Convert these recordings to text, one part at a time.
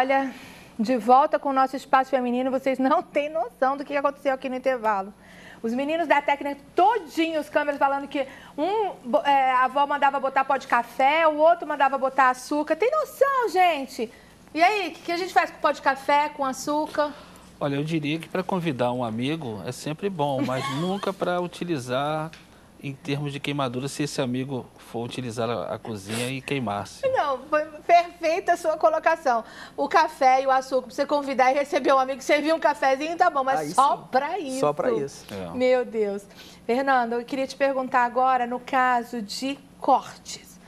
Olha, de volta com o nosso espaço feminino, vocês não têm noção do que aconteceu aqui no intervalo. Os meninos da técnica, todinhos, os câmeras falando que a avó mandava botar pó de café, o outro mandava botar açúcar. Tem noção, gente? E aí, o que a gente faz com pó de café, com açúcar? Olha, eu diria que para convidar um amigo é sempre bom, mas nunca para utilizar em termos de queimadura, se esse amigo for utilizar a cozinha e queimar-se. Não, foi perfeita a sua colocação. O café e o açúcar, para você convidar e receber um amigo, servir um cafezinho, tá bom, mas só para isso. Só para isso. É. Meu Deus. Fernando, eu queria te perguntar agora, no caso de cortes.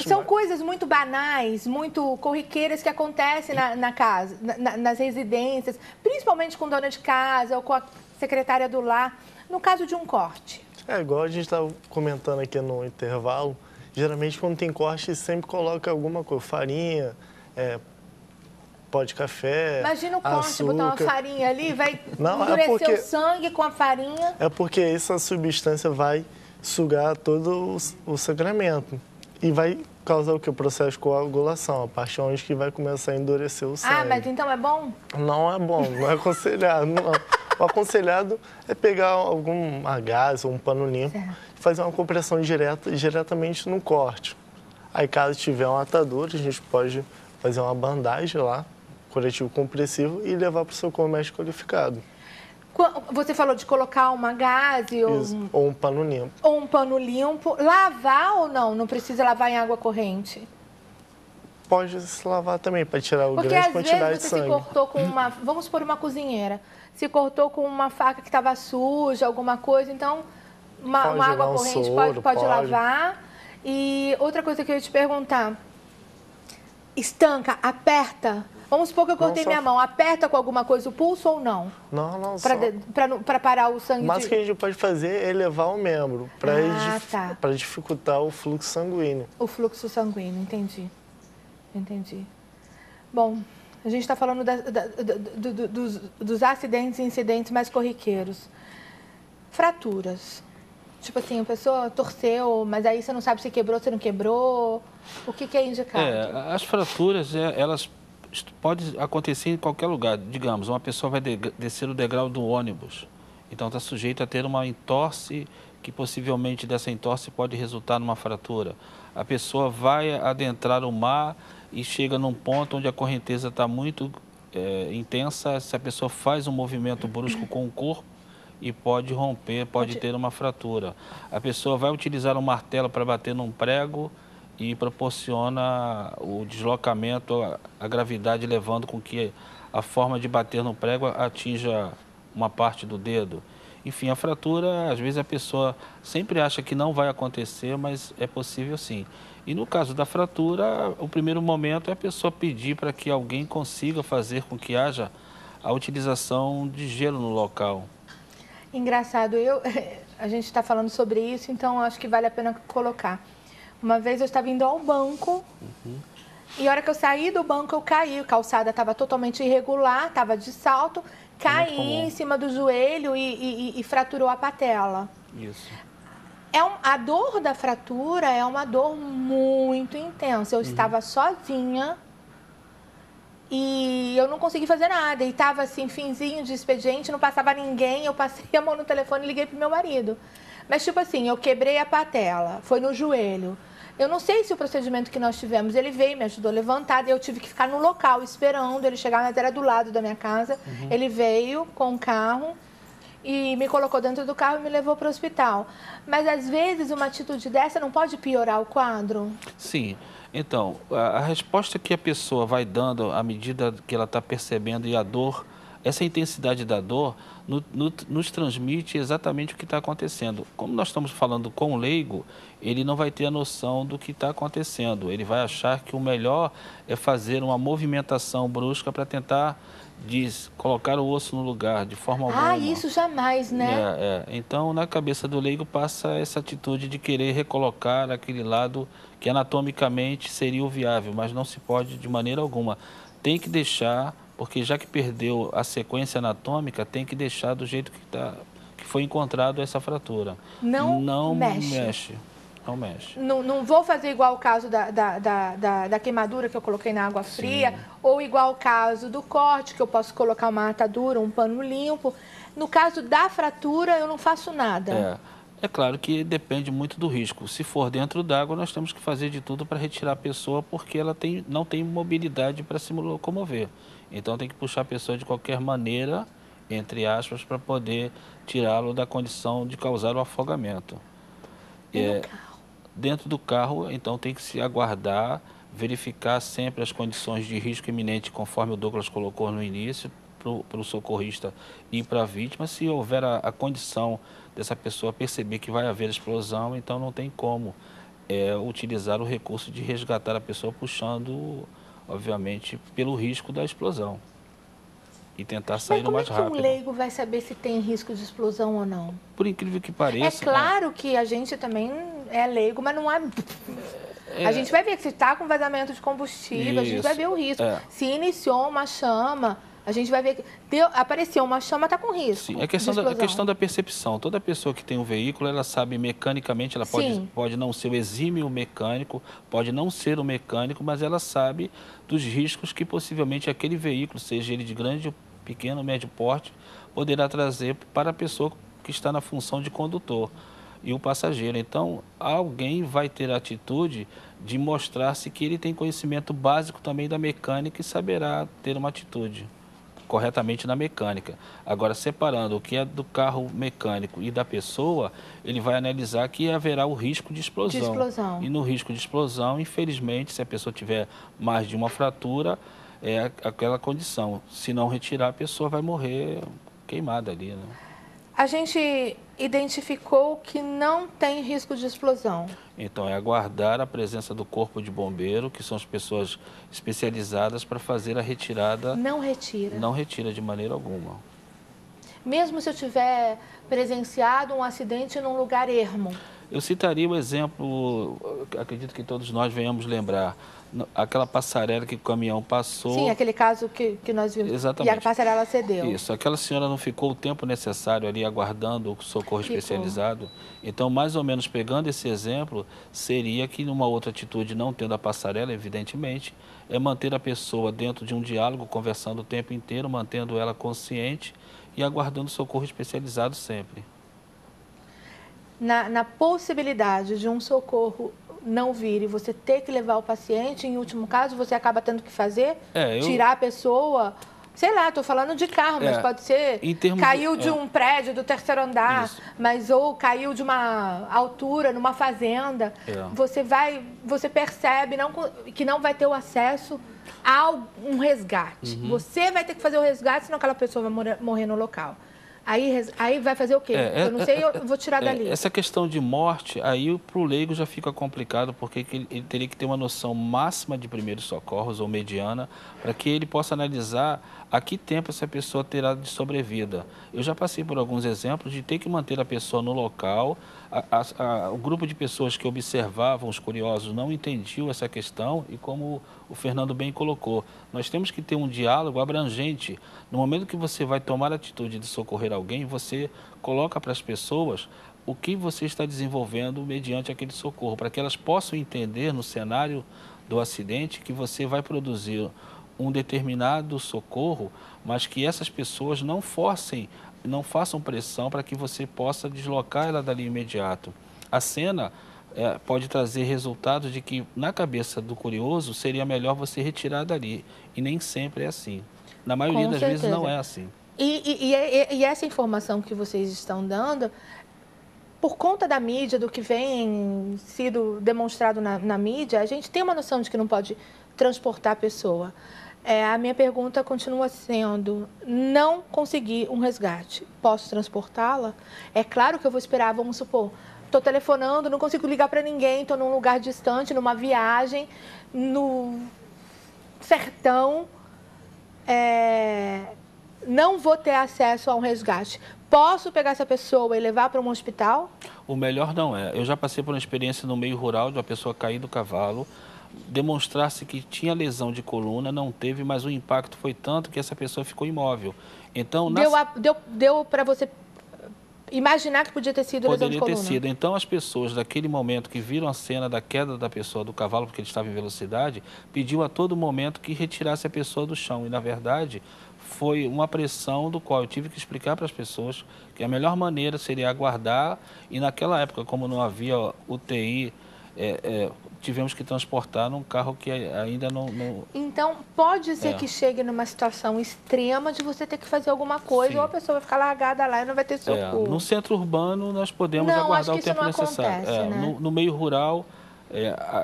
São coisas muito banais, muito corriqueiras que acontecem na casa, nas residências, principalmente com dona de casa ou com a secretária do lar, no caso de um corte. É, igual a gente estava comentando aqui no intervalo, geralmente quando tem corte sempre coloca alguma coisa, farinha, pó de café, imagina o corte, açúcar. botar uma farinha ali, vai endurecer o sangue com a farinha. É porque essa substância vai sugar todo o sangramento e vai causar o que? O processo de coagulação, a parte onde que vai começar a endurecer o sangue. Ah, mas então é bom? Não é bom, não é aconselhado, não. O aconselhado é pegar algum gás ou um pano limpo e fazer uma compressão diretamente no corte. Aí, caso tiver um atador, a gente pode fazer uma bandagem lá, curativo compressivo, e levar para o socorro médico qualificado. Você falou de colocar uma gaze ou um pano limpo. Ou um pano limpo. Lavar ou não? Não precisa lavar em água corrente? Pode se lavar também, para tirar grande quantidade de sangue. Porque às vezes você se cortou com uma... Vamos supor uma cozinheira. Se cortou com uma faca que estava suja, alguma coisa, então uma água corrente pode lavar. E outra coisa que eu ia te perguntar, estanca, aperta? Vamos supor que eu cortei minha mão, aperta com alguma coisa o pulso ou não? Não, para parar o sangue? Mas o que a gente pode fazer é elevar o membro, para dificultar o fluxo sanguíneo. O fluxo sanguíneo, entendi. Bom... A gente está falando dos acidentes e incidentes mais corriqueiros. Fraturas. Tipo assim, a pessoa torceu, mas aí você não sabe se quebrou, se não quebrou. O que é indicado? As fraturas, elas podem acontecer em qualquer lugar. Digamos, uma pessoa vai descer o degrau do ônibus. Então está sujeito a ter uma entorse, que possivelmente dessa entorse pode resultar numa fratura. A pessoa vai adentrar o mar e chega num ponto onde a correnteza está muito intensa, se a pessoa faz um movimento brusco com o corpo e pode romper, pode ter uma fratura. A pessoa vai utilizar um martelo para bater num prego e proporciona o deslocamento, a gravidade levando com que a forma de bater no prego atinja uma parte do dedo. Enfim, a fratura, às vezes a pessoa sempre acha que não vai acontecer, mas é possível sim. E no caso da fratura, o primeiro momento é a pessoa pedir para que alguém consiga fazer com que haja a utilização de gelo no local. Engraçado, a gente está falando sobre isso, então acho que vale a pena colocar. Uma vez eu estava indo ao banco e a hora que eu saí do banco eu caí, a calçada estava totalmente irregular, estava de salto, caí em cima do joelho e fraturou a patela. Isso. A dor da fratura é uma dor muito intensa. Eu estava sozinha e eu não consegui fazer nada. E estava assim, finzinho de expediente, não passava ninguém. Eu passei a mão no telefone e liguei pro meu marido. Mas tipo assim, eu quebrei a patela, foi no joelho. Eu não sei se o procedimento que nós tivemos, ele veio, me ajudou a levantar. Eu tive que ficar no local esperando ele chegar, mas era do lado da minha casa. Ele veio com o carro e me colocou dentro do carro e me levou para o hospital. Mas, às vezes, uma atitude dessa não pode piorar o quadro? Sim. Então, a resposta que a pessoa vai dando à medida que ela está percebendo e a dor, essa intensidade da dor, nos transmite exatamente o que está acontecendo. Como nós estamos falando com o leigo, ele não vai ter a noção do que está acontecendo. Ele vai achar que o melhor é fazer uma movimentação brusca para tentar colocar o osso no lugar, de forma alguma. Isso jamais, né? Então, na cabeça do leigo passa essa atitude de querer recolocar aquele lado que anatomicamente seria o viável, mas não se pode de maneira alguma. Tem que deixar, porque já que perdeu a sequência anatômica, tem que deixar do jeito que foi encontrado essa fratura. Não mexe. Não mexe. Não vou fazer igual o caso da queimadura que eu coloquei na água fria, Sim. ou igual o caso do corte, que eu posso colocar uma atadura, um pano limpo. No caso da fratura, eu não faço nada. É claro que depende muito do risco. Se for dentro d'água, nós temos que fazer de tudo para retirar a pessoa, porque ela não tem mobilidade para se locomover. Então tem que puxar a pessoa de qualquer maneira, entre aspas, para poder tirá-lo da condição de causar o afogamento. E no carro? Dentro do carro, então tem que se aguardar, verificar sempre as condições de risco iminente, conforme o Douglas colocou no início, para o socorrista e para a vítima. Se houver a condição dessa pessoa perceber que vai haver explosão, então não tem como utilizar o recurso de resgatar a pessoa puxando, obviamente, pelo risco da explosão e tentar sair o mais rápido. Como é que um leigo vai saber se tem risco de explosão ou não? Por incrível que pareça... É claro que a gente também é leigo, mas não é... A gente vai ver que se está com vazamento de combustível, a gente vai ver o risco. Se iniciou uma chama... A gente vai ver que apareceu uma chama, está com risco. Sim, é questão da percepção. Toda pessoa que tem um veículo, ela sabe mecanicamente, ela pode não ser o exímio mecânico, pode não ser o mecânico, mas ela sabe dos riscos que possivelmente aquele veículo, seja ele de grande, pequeno, médio porte, poderá trazer para a pessoa que está na função de condutor e o passageiro. Então, alguém vai ter a atitude de mostrar-se que ele tem conhecimento básico também da mecânica e saberá ter uma atitude corretamente na mecânica. Agora, separando o que é do carro mecânico e da pessoa, ele vai analisar que haverá o risco de explosão. E no risco de explosão, infelizmente, se a pessoa tiver mais de uma fratura, é aquela condição. Se não retirar, a pessoa vai morrer queimada ali, né? A gente identificou que não tem risco de explosão. Então, é aguardar a presença do corpo de bombeiro, que são as pessoas especializadas para fazer a retirada. Não retira? Não retira de maneira alguma. Mesmo se eu tiver presenciado um acidente num lugar ermo? Eu citaria o exemplo, acredito que todos nós venhamos lembrar, aquela passarela que o caminhão passou. Sim, aquele caso que nós vimos. Exatamente. E a passarela cedeu. Isso, aquela senhora não ficou o tempo necessário ali aguardando o socorro especializado. Então, mais ou menos pegando esse exemplo, seria que numa outra atitude, não tendo a passarela, evidentemente, é manter a pessoa dentro de um diálogo, conversando o tempo inteiro, mantendo ela consciente e aguardando o socorro especializado sempre. Na possibilidade de um socorro não vir e você ter que levar o paciente, em último caso, você acaba tendo que fazer? Tirar a pessoa... Sei lá, estou falando de carro, mas pode ser... Caiu de um prédio do terceiro andar, ou caiu de uma altura, numa fazenda. Você percebe que não vai ter o acesso a um resgate. Você vai ter que fazer o resgate, senão aquela pessoa vai morrer no local. Aí vai fazer o quê? Eu não sei, eu vou tirar dali. Essa questão de morte, aí para o leigo já fica complicado, porque ele teria que ter uma noção máxima de primeiros socorros ou mediana, para que ele possa analisar a que tempo essa pessoa terá de sobrevida. Eu já passei por alguns exemplos de ter que manter a pessoa no local. O grupo de pessoas que observavam, os curiosos, não entendiam essa questão e, como o Fernando bem colocou, nós temos que ter um diálogo abrangente. No momento que você vai tomar a atitude de socorrer alguém, você coloca para as pessoas o que você está desenvolvendo mediante aquele socorro, para que elas possam entender no cenário do acidente que você vai produzir um determinado socorro, mas que essas pessoas não façam pressão para que você possa deslocar ela dali imediato. A cena pode trazer resultados de que, na cabeça do curioso, seria melhor você retirar dali. E nem sempre é assim. Na maioria das vezes não é assim. E essa informação que vocês estão dando, por conta da mídia, do que vem sido demonstrado na mídia, a gente tem uma noção de que não pode transportar a pessoa. A minha pergunta continua sendo, não consegui um resgate, posso transportá-la? É claro que eu vou esperar, vamos supor, estou telefonando, não consigo ligar para ninguém, estou num lugar distante, numa viagem, no sertão, não vou ter acesso a um resgate. Posso pegar essa pessoa e levar para um hospital? O melhor não é. Eu já passei por uma experiência no meio rural de uma pessoa cair do cavalo, demonstrar-se que tinha lesão de coluna, não teve, mas o impacto foi tanto que essa pessoa ficou imóvel. Então, deu para você imaginar que podia ter sido lesão de Poderia coluna. ter sido. Então, as pessoas daquele momento que viram a cena da queda da pessoa do cavalo, porque ele estava em velocidade, pediu a todo momento que retirasse a pessoa do chão. E, na verdade, foi uma pressão do qual eu tive que explicar para as pessoas que a melhor maneira seria aguardar. E, naquela época, como não havia UTI, tivemos que transportar num carro que ainda não... Então, pode ser que chegue numa situação extrema de você ter que fazer alguma coisa, Sim. ou a pessoa vai ficar largada lá e não vai ter socorro. No centro urbano, nós podemos Não, aguardar acho o que isso tempo não necessário. acontece, né? No meio rural,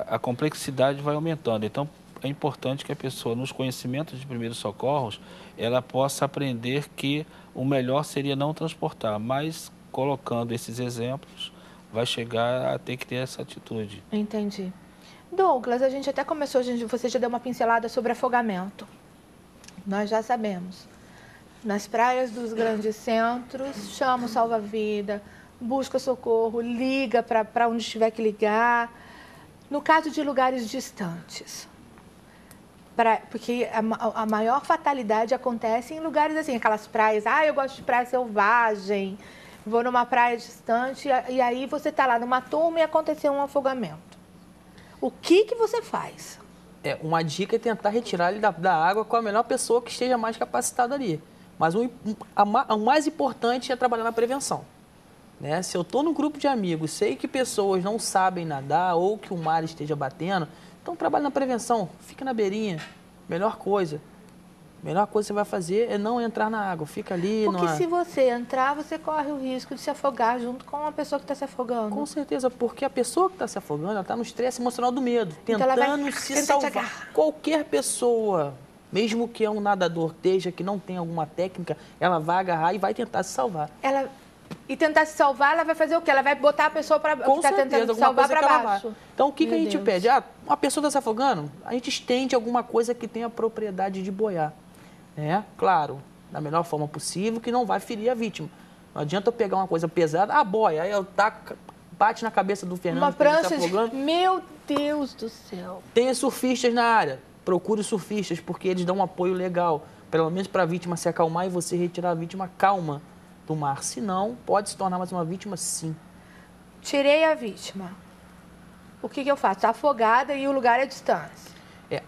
a complexidade vai aumentando. Então, é importante que a pessoa, nos conhecimentos de primeiros socorros, ela possa aprender que o melhor seria não transportar, mas colocando esses exemplos, vai chegar a ter que ter essa atitude. Entendi. Douglas, a gente até começou, você já deu uma pincelada sobre afogamento. Nós já sabemos. Nas praias dos grandes centros, chama o salva-vida, busca socorro, liga para onde tiver que ligar. No caso de lugares distantes, porque a maior fatalidade acontece em lugares assim, aquelas praias, eu gosto de praia selvagem, vou numa praia distante, e aí você está lá numa turma e aconteceu um afogamento. O que você faz? Uma dica é tentar retirar ele da água com a melhor pessoa que esteja mais capacitada ali. Mas o mais importante é trabalhar na prevenção. Né? Se eu estou num grupo de amigos, sei que pessoas não sabem nadar ou que o mar esteja batendo, então trabalhe na prevenção, fica na beirinha. Melhor coisa que você vai fazer é não entrar na água, fica ali. Porque se você entrar, você corre o risco de se afogar junto com a pessoa que está se afogando. Com certeza, porque a pessoa que está se afogando, ela está no estresse emocional do medo, então tentando se salvar. Qualquer pessoa, mesmo que é um nadador, que não tem alguma técnica, ela vai agarrar e vai tentar se salvar. E tentar se salvar, ela vai fazer o quê? Ela vai botar a pessoa para que está tentando se salvar para baixo. Então, o que a gente pede? Uma pessoa está se afogando, a gente estende alguma coisa que tenha propriedade de boiar. Claro, da melhor forma possível, que não vai ferir a vítima. Não adianta eu pegar uma coisa pesada, boia, aí eu bate na cabeça do Fernando, uma prancha de... Meu Deus do céu. Tem surfistas na área, procure surfistas, porque eles dão um apoio legal, pelo menos para a vítima se acalmar e você retirar a vítima calma do mar. Senão, pode se tornar mais uma vítima, sim. Tirei a vítima. O que eu faço? Está afogada e o lugar é distante.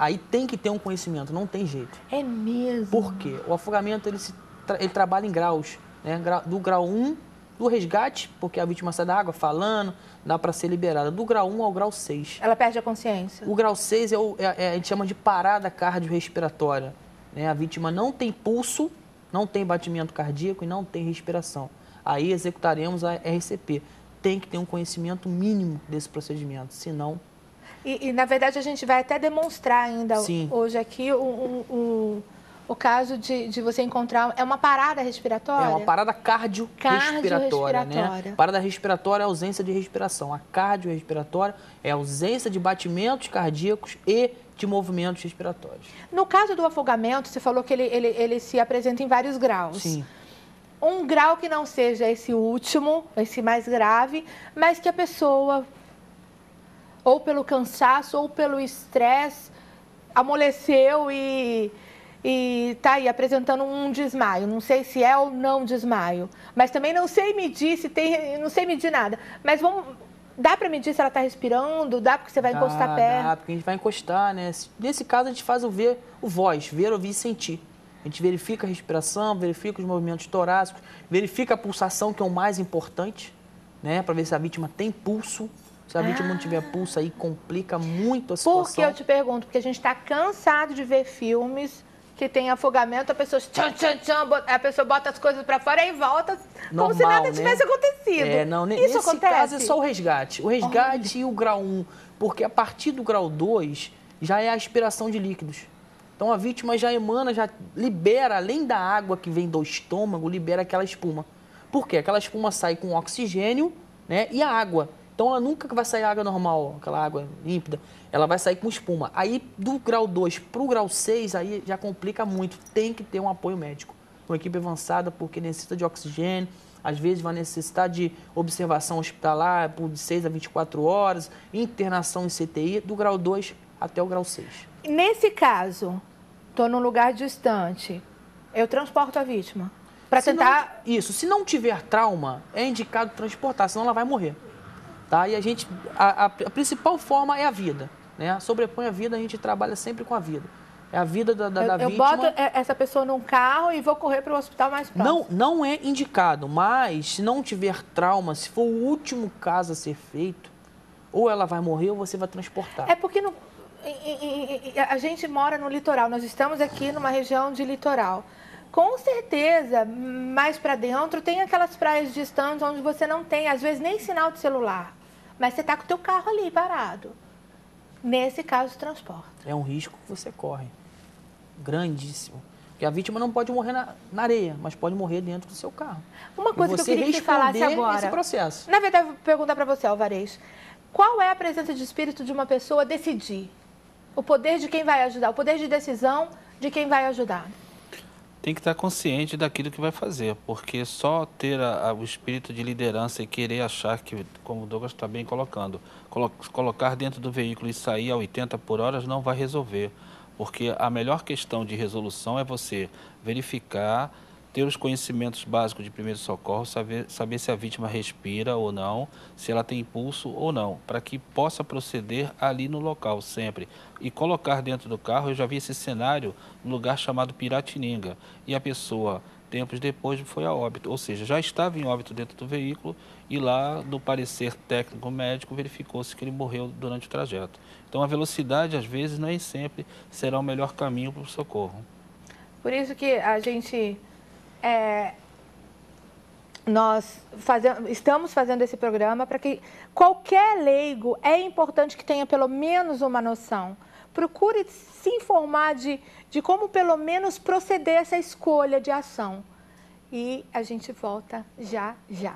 Aí tem que ter um conhecimento, não tem jeito. É mesmo? Por quê? O afogamento, ele trabalha em graus. Né? Do grau 1, do resgate, porque a vítima sai da água falando, dá para ser liberada. Do grau 1 ao grau 6. Ela perde a consciência? O grau 6 a gente chama de parada cardiorrespiratória. Né? A vítima não tem pulso, não tem batimento cardíaco e não tem respiração. Aí executaremos a RCP. Tem que ter um conhecimento mínimo desse procedimento, senão... E na verdade, a gente vai até demonstrar ainda Sim. hoje aqui o caso de você encontrar... É uma parada respiratória? É uma parada cardiorrespiratória, né? Parada respiratória é ausência de respiração. A cardiorrespiratória é ausência de batimentos cardíacos e de movimentos respiratórios. No caso do afogamento, você falou que ele se apresenta em vários graus. Sim. Um grau que não seja esse último, esse mais grave, mas que a pessoa, ou pelo cansaço, ou pelo estresse, amoleceu e está aí apresentando um desmaio. Não sei se é ou não desmaio, mas também não sei medir se tem, não sei medir nada. Mas dá para medir se ela está respirando? Dá porque você vai encostar perto? Dá, porque a gente vai encostar, né? Nesse caso, a gente faz ver, ouvir e sentir. A gente verifica a respiração, verifica os movimentos torácicos, verifica a pulsação, que é o mais importante, né? Para ver se a vítima tem pulso. Se a vítima não tiver pulso, aí complica muito a situação. Por que eu te pergunto? Porque a gente está cansado de ver filmes que tem afogamento, a pessoa bota as coisas para fora e volta como se nada tivesse acontecido. Isso nesse acontece? caso é só o resgate. O resgate e o grau 1, porque a partir do grau 2 já é a aspiração de líquidos. Então a vítima já emana, já libera, além da água que vem do estômago, libera aquela espuma. Por quê? Aquela espuma sai com oxigênio, né, e a água. Então ela nunca vai sair água normal, aquela água límpida, ela vai sair com espuma. Aí do grau 2 para o grau 6, aí já complica muito, tem que ter um apoio médico. Uma equipe avançada, porque necessita de oxigênio, às vezes vai necessitar de observação hospitalar por de 6 a 24 horas, internação em CTI, do grau 2 até o grau 6. Nesse caso, estou num lugar distante, eu transporto a vítima? Para tentar... Isso, se não tiver trauma, é indicado transportar, senão ela vai morrer. Tá? E a principal forma é a vida. Né? Sobrepõe a vida, a gente trabalha sempre com a vida. É a vida da vítima. Eu boto essa pessoa num carro e vou correr para o hospital mais próximo. Não é indicado, mas se não tiver trauma, se for o último caso a ser feito, ou ela vai morrer ou você vai transportar. É porque a gente mora no litoral, nós estamos aqui numa região de litoral. Com certeza, mais para dentro, tem aquelas praias distantes onde você não tem, às vezes, nem sinal de celular. Mas você está com o teu carro ali parado. Nesse caso, transporta. É um risco que você corre. Grandíssimo. Porque a vítima não pode morrer na areia, mas pode morrer dentro do seu carro. Uma coisa que eu queria que você falasse agora. Esse processo. Na verdade, eu vou perguntar para você, Alvarez. Qual é a presença de espírito de uma pessoa decidir? O poder de quem vai ajudar, o poder de decisão de quem vai ajudar. Tem que estar consciente daquilo que vai fazer, porque só ter o espírito de liderança e querer achar que, como o Douglas está bem colocando, colocar dentro do veículo e sair a 80 por hora não vai resolver, porque a melhor questão de resolução é você verificar, ter os conhecimentos básicos de primeiro socorro, saber se a vítima respira ou não, se ela tem impulso ou não, para que possa proceder ali no local sempre. E colocar dentro do carro, eu já vi esse cenário no lugar chamado Piratininga, e a pessoa, tempos depois, foi a óbito, ou seja, já estava em óbito dentro do veículo e lá, no parecer técnico médico, verificou-se que ele morreu durante o trajeto. Então, a velocidade, às vezes, nem sempre será o melhor caminho para o socorro. Por isso que a gente... nós estamos fazendo esse programa para que qualquer leigo, é importante que tenha pelo menos uma noção. Procure se informar de como pelo menos proceder essa escolha de ação. E a gente volta já, já.